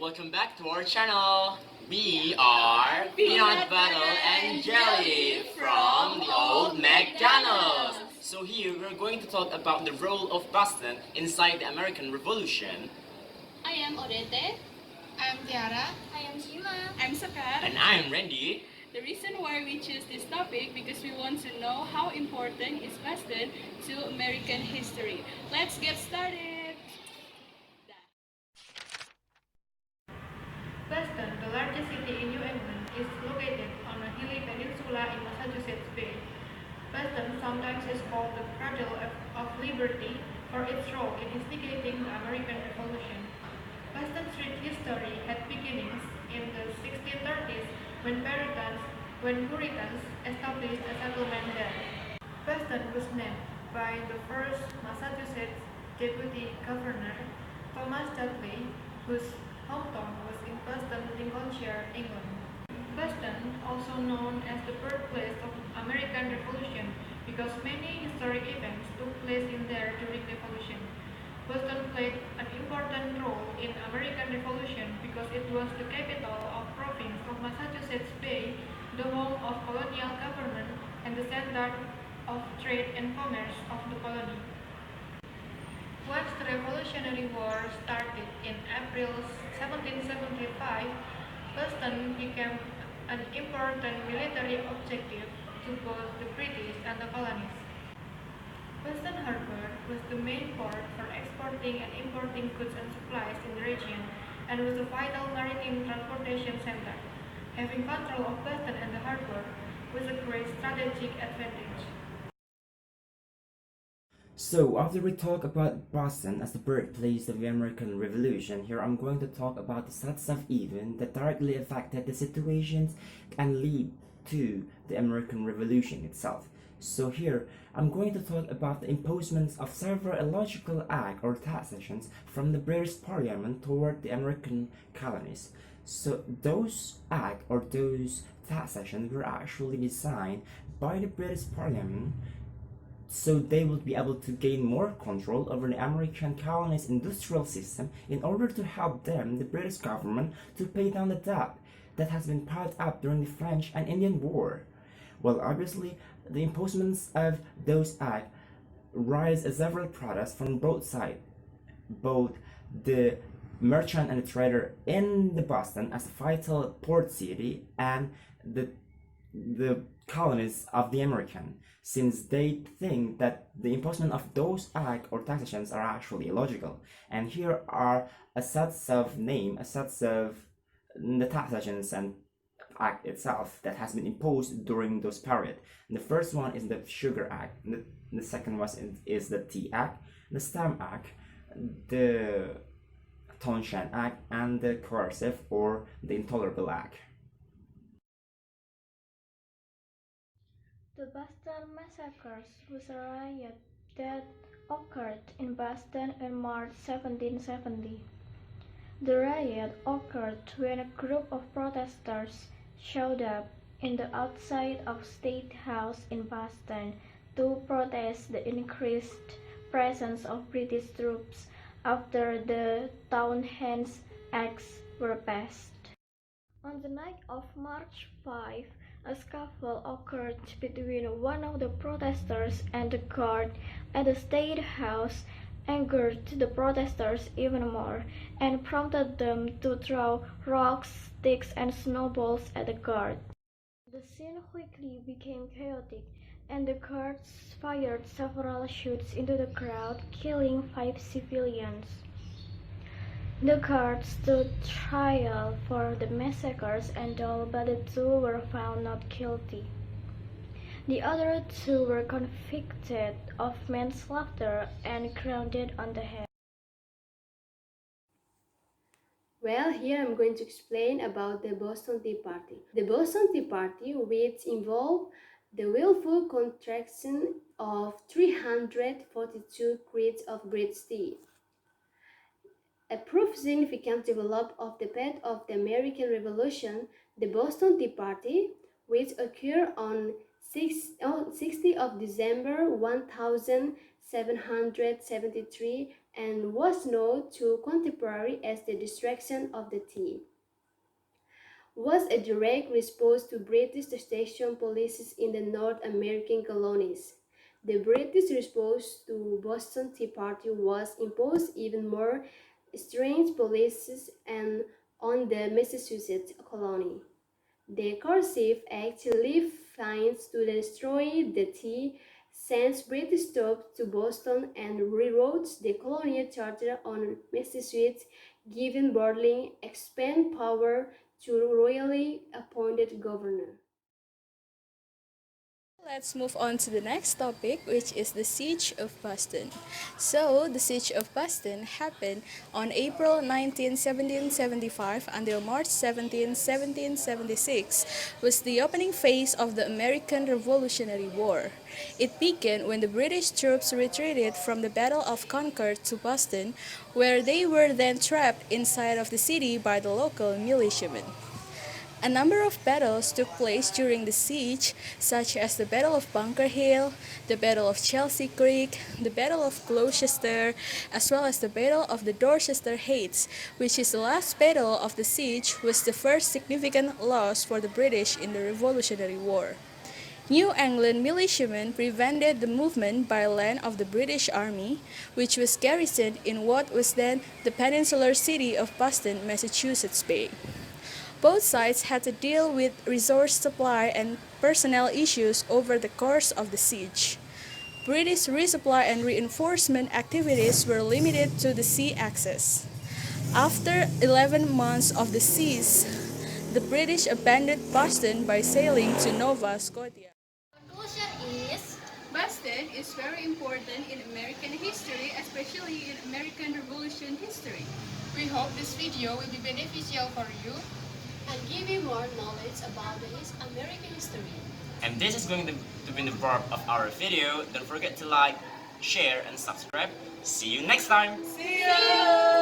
welcome back to our channel. We are Peanut Butter and Jelly from the old McDonald's. So here we're going to talk about the role of Boston inside the American Revolution. I am Odete. I'm Tiara. I am Shima. I'm Sekar. And I am Randy. The reason why we choose this topic because we want to know how important is Boston to American history. Let's get started. Boston, the largest city in New England, is located on a hilly peninsula in Massachusetts Bay. Boston sometimes is called the cradle of liberty for its role in instigating the American Revolution. Boston's rich history had beginnings in the 1630s when Puritans established a settlement there. Boston was named by the first Massachusetts deputy governor, Thomas Dudley, whose hometown was in Boston, Lincolnshire, England. Boston, also known as the birthplace of American Revolution because many historic events took place in there during the Revolution. Boston played an important role in American Revolution because it was the capital of province of Massachusetts Bay, the home of colonial government, and the center of trade and commerce of the colony. Once the Revolutionary War started in April 1775, Boston became an important military objective to both the British and the colonies. Boston Harbor was the main port for exporting and importing goods and supplies in the region and was a vital maritime transportation center. Having control of Boston and the harbor was a great strategic advantage. So, after we talk about Boston as the birthplace of the American Revolution, here I'm going to talk about the sets of events that directly affected the situations and lead to the American Revolution itself. So here, I'm going to talk about the impositions of several illogical acts or taxations from the British Parliament toward the American colonies. So those acts or those taxations were actually designed by the British Parliament so they would be able to gain more control over the American colonies' industrial system in order to help them, the British government, to pay down the debt that has been piled up during the French and Indian War. Well, obviously, the impositions of those acts raised several protests from both sides, both the merchant and the trader in the Boston as a vital port city and the colonies of the American, since they think that the imposition of those acts or taxations are actually illogical. And here are a sets of the taxations and act itself that has been imposed during those period. And the first one is the Sugar Act, and the second one is the Tea Act, the Stamp Act, the Townshend Act, and the Coercive or the Intolerable Act. The Boston Massacres was a riot that occurred in Boston in March 1770. The riot occurred when a group of protesters showed up in the outside of State House in Boston to protest the increased presence of British troops after the Townshend Acts were passed. On the night of March 5, a scuffle occurred between one of the protesters and the guard at the State House, angered the protesters even more and prompted them to throw rocks, sticks, and snowballs at the guard. The scene quickly became chaotic, and the guards fired several shots into the crowd, killing 5 civilians. The guards stood trial for the massacres and all but the 2 were found not guilty. The other 2 were convicted of manslaughter and grounded on the head. Well, here I'm going to explain about the Boston Tea Party. The Boston Tea Party, which involved the willful contraction of 342 crates of British tea, a proof significant development of the path of the American Revolution. The Boston Tea Party, which occurred on 60 of December 1773, and was known to contemporaries as the destruction of the tea. Was a direct response to British station policies in the North American colonies. The British response to Boston Tea Party was impose even more stringent policies and on the Massachusetts colony. The Coercive Act levied fines to destroy the tea, sent British troops to Boston, and rewrote the colonial charter on Massachusetts, giving Bordling expand power to royally appointed governor. Let's move on to the next topic, which is the Siege of Boston. So, the Siege of Boston happened on April 19, 1775 until March 17, 1776, was the opening phase of the American Revolutionary War. It began when the British troops retreated from the Battle of Concord to Boston, where they were then trapped inside of the city by the local militiamen. A number of battles took place during the siege, such as the Battle of Bunker Hill, the Battle of Chelsea Creek, the Battle of Gloucester, as well as the Battle of the Dorchester Heights, which is the last battle of the siege, was the first significant loss for the British in the Revolutionary War. New England militiamen prevented the movement by land of the British Army, which was garrisoned in what was then the peninsular city of Boston, Massachusetts Bay. Both sides had to deal with resource supply and personnel issues over the course of the siege. British resupply and reinforcement activities were limited to the sea access. After 11 months of the siege, the British abandoned Boston by sailing to Nova Scotia. Conclusion is Boston is very important in American history, especially in American Revolution history. we hope this video will be beneficial for you. And give you more knowledge about the American history. And this is going to be the verb of our video. Don't forget to like, share, and subscribe. See you next time! See you!